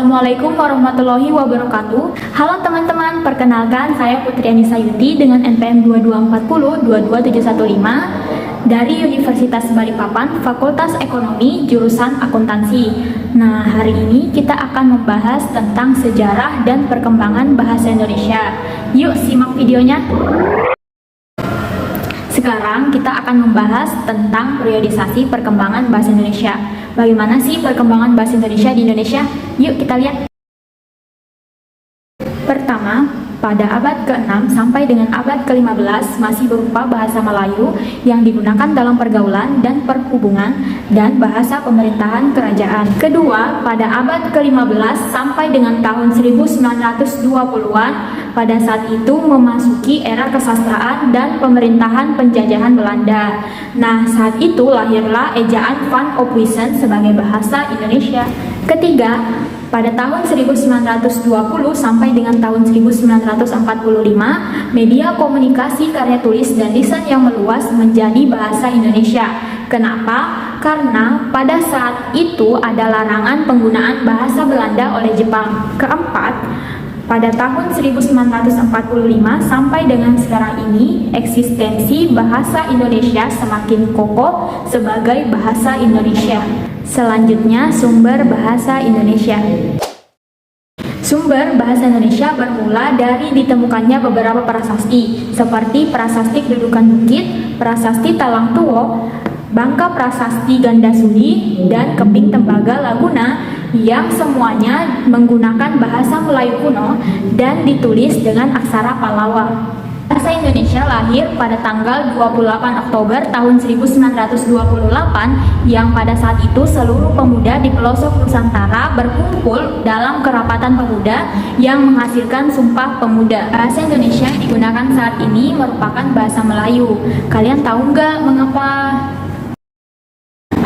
Assalamualaikum warahmatullahi wabarakatuh. Halo teman-teman, perkenalkan saya Putri Anissa Yuti dengan NPM 224022715 dari Universitas Balikpapan, Fakultas Ekonomi, jurusan Akuntansi. Nah, hari ini kita akan membahas tentang sejarah dan perkembangan bahasa Indonesia. Yuk simak videonya. Sekarang kita akan membahas tentang periodisasi perkembangan bahasa Indonesia. Bagaimana sih perkembangan bahasa Indonesia di Indonesia? Yuk kita lihat. Pertama, pada abad ke-6 sampai dengan abad ke-15 masih berupa bahasa Melayu yang digunakan dalam pergaulan dan perhubungan dan bahasa pemerintahan kerajaan. Kedua, pada abad ke-15 sampai dengan tahun 1920-an, pada saat itu memasuki era kesastraan dan pemerintahan penjajahan Belanda. Nah, saat itu lahirlah ejaan Van Ophuijsen sebagai bahasa Indonesia. Ketiga, pada tahun 1920 sampai dengan tahun 1945, media komunikasi, karya tulis, dan lisan yang meluas menjadi bahasa Indonesia. Kenapa? Karena pada saat itu ada larangan penggunaan bahasa Belanda oleh Jepang. Keempat, pada tahun 1945 sampai dengan sekarang ini, eksistensi bahasa Indonesia semakin kokoh sebagai bahasa Indonesia. Selanjutnya, sumber bahasa Indonesia. Sumber bahasa Indonesia bermula dari ditemukannya beberapa prasasti, seperti Prasasti Kedudukan Bukit, Prasasti Talang Tuwo, Bangka Prasasti Gandasuli, dan Keping Tembaga Laguna, yang semuanya menggunakan bahasa Melayu kuno dan ditulis dengan aksara Pallawa. Bahasa Indonesia lahir pada tanggal 28 Oktober tahun 1928 yang pada saat itu seluruh pemuda di pelosok Nusantara berkumpul dalam kerapatan pemuda yang menghasilkan Sumpah Pemuda. Bahasa Indonesia yang digunakan saat ini merupakan bahasa Melayu. Kalian tahu nggak mengapa?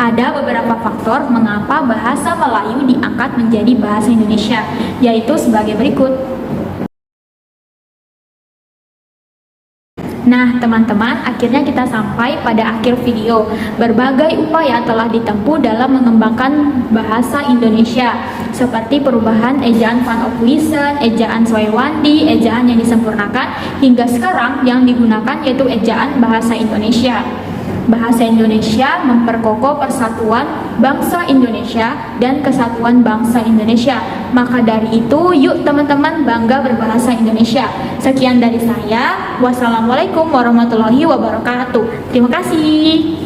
Ada beberapa faktor mengapa bahasa Melayu diangkat menjadi bahasa Indonesia, yaitu sebagai berikut. Nah, teman-teman, akhirnya kita sampai pada akhir video. Berbagai upaya telah ditempuh dalam mengembangkan bahasa Indonesia, seperti perubahan ejaan Van Ophuijsen, ejaan Swayewandi, ejaan yang disempurnakan, hingga sekarang yang digunakan yaitu ejaan bahasa Indonesia. Bahasa Indonesia memperkokoh persatuan bangsa Indonesia dan kesatuan bangsa Indonesia. Maka dari itu, yuk teman-teman bangga berbahasa Indonesia. Sekian dari saya. Wassalamualaikum warahmatullahi wabarakatuh. Terima kasih.